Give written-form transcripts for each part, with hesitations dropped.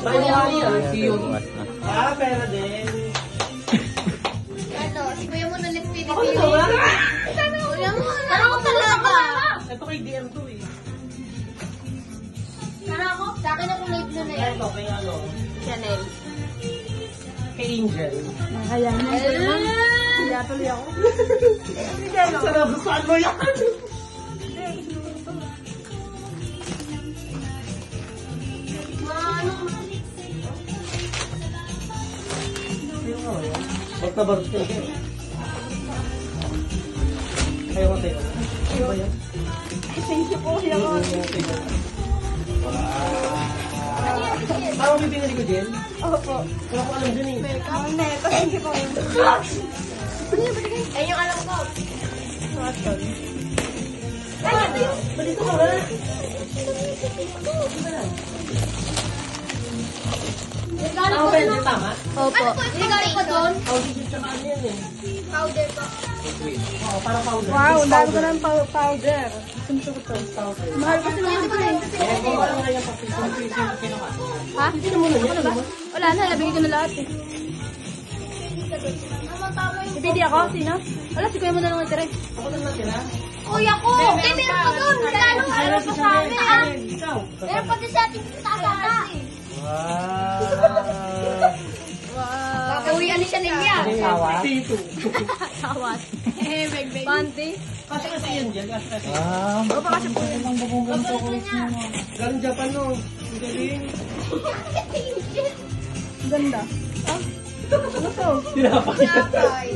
kuya mo. Si Yumi. Pera din. Ano, si kuya mo na lift pinipili. Ako naman. Kuya mo, ano ko talaga? Ito kay DM to eh. Sana ako? Sa akin ako live na yan. Ito kay ano? Chanel. Kay Angel. Kaya na. Kaya tuloy ako. Sana gustuhan mo yan. Magtabag ka eh. Ayaw mo tayo. Ano ba yan? Thank you po. Kaya ko. Parang may pinili ko din. Opo. Wala ko alam dun eh. Neto. Thank you po. Ay, yung alam ko. Cotton. Balito mo ha? Ako ba yun? Tama? Opo. Ano po, regalo ko doon? Powder yung tsaka ano yan eh. Powder po. Oo, parang powder. Wow, ang dami ko ng powder. Gusto ko to. Powder. Mahal kasi naman ito eh. Eh, kung parang nga yung kinuha. Ha? Hindi mo na ba? Wala na, nabigay ko na lahat eh. Ibili ako? Sino? Wala, si kuya mo na lang natira eh. Ako lang natira. Kuya ko! Eh, meron pa doon! Regalo, ano pa sa amin? Ikaw. Meron pa din sa ating tatata. Wow. Kawian ni Chanel niya. Sawa? Tito. Tawad. Panty. Kasi kasi yun dyan. Kasi. O, baka siya po yun. Galing Japan no. Ang galing. Ganda. Ah? Ano to? Tinapakita.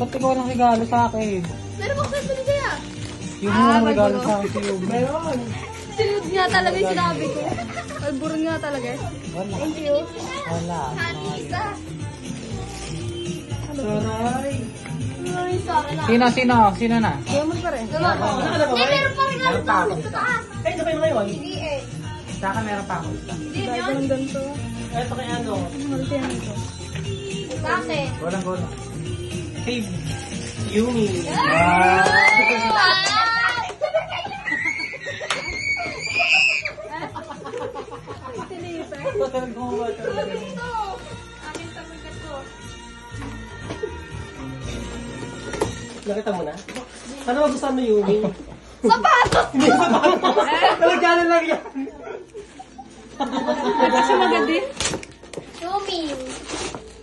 Ba't ikaw ng regalo sa akin? Meron pa kwento ni Kuya. Yung mga regalo sa akin si Yumi. Meron. Sinunod nga talaga yung sinabi ko. Ay, burong nga talaga. Wala. Thank you. Wala. Honey, isa. Saray. Ay, sa akin na. Sino na? Kuya mo pa rin. Wala ko. Wala ka na ba? Eh, meron pa regalo doon sa taas. Ay, ito kayo ngayon? Hindi eh. Sa akin meron pa ako. Hindi Dahil yun. ng ganito. Ito kay ano? Mahal kaya nito. Sa akin. Walang gola. Kay Yumi. Matalag mo ba? Ito. Akin sa mga ko. Nakita mo na? Ano magustuhan mo Yumi? Sapatos! Hindi sa bago. Talagyan lang yan. Kasi maganda eh. Yumi.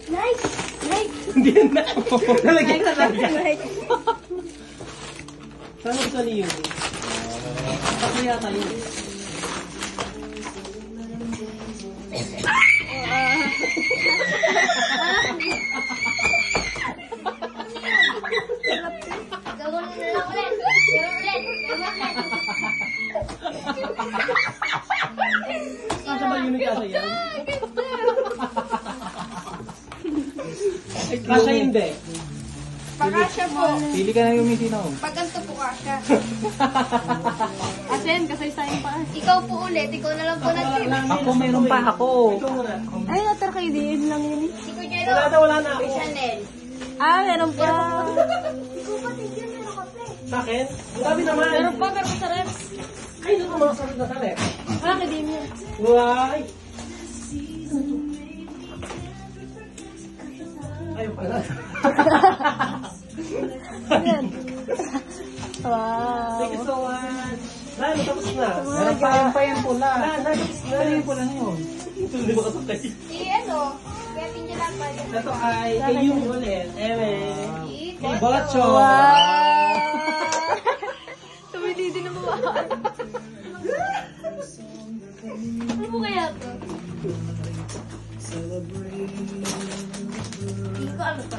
Nice. Nice. Hindi na. Talagyan lang yan. Like, Saan magustuhan ni Yumi? Tatlo yata yun. Gawin na lang ulit. Gawin ulit. Gawin ulit. Kasya ba Yumi kasya yan? Kasya hindi. Pagkasya po. Pili ka na Yumi, sino? Pag ganito po kasya. asin, kasaysayin pa. Ikaw po ulit. Ikaw na lang po natin. Ako, meron pa ako. Ikaw muna. Ay, natar kayo din lang yun eh. Si Kuya Wala na ako. Chanel. Ah, meron pa. Ikaw pa, tigyan meron ka pa eh. Sa akin? Ang dami naman. Meron pa, meron pa sa ref. Ay, doon ang mga sarap na sarap. Ah, kay Damien. Why? Ayaw pala. Ayan. Wow. Thank you so much. Lan, tapos na. Meron pa yung pula. Lan, tapos na. Ano yung pula na yun? Hindi mo kasakay. Si ano? Kaya pinjalan pa dyan. Ito ay kay Yumi ulit. Eme. Kay Bocho. Wow. Tumili din ang mga. Ano po kaya to? Hindi ko ano to.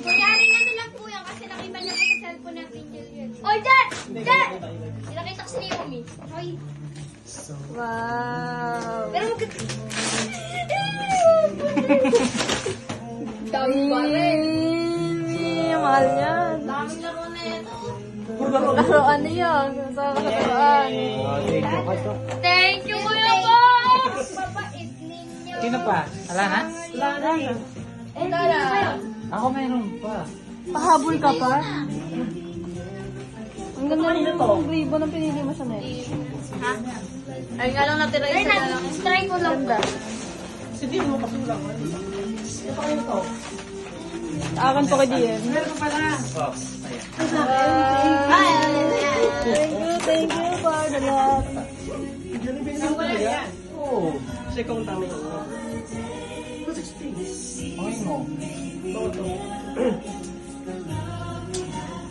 Kunyari ano lang po yan kasi nakita niya ko sa cellphone na Angel yun. Oy, Dad! Dad! Sinakita ko si Naomi. Oy. Wow. Pero dami pa rin. Mahal yan. Daming laro na ito. Puro laro. Laruan na yan. Sa kasatuan. Thank you, Kuya Box! Babait ninyo. Sino pa? Wala na? Wala na. Ito lang. Ako meron pa. Pahabol ka pa? ganda kanina to. ng ribbon ang pinili mo sa net. Ha? Ay nga lang natira Ay, try ko lang. Ganda. Kasi di mo kasulang. Ito pa kanina to. Akin po kay DM. Meron pa na. Oh, Thank you for the love. Oo. Kasi kung tama yun. Okay mo. Ito.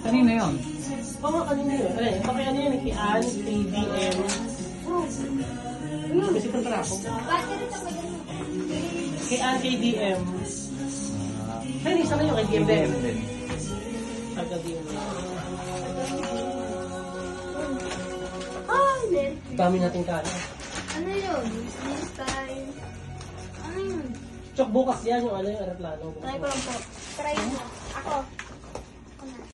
Kanina yun? Oo, kanina yun. Ano yun? Kaya ano yun? Kay Ann, kay DM. Kasi punta na ako. Kay Ann, kay DM. Ay, isa na yun kay DM din. Pagka DM. Oh, hindi. Dami nating kaya. Ano yun? This time. Ano yun? Tsok bukas yan yung ano yung aeroplano. Try ko lang po. Try mo. Ako.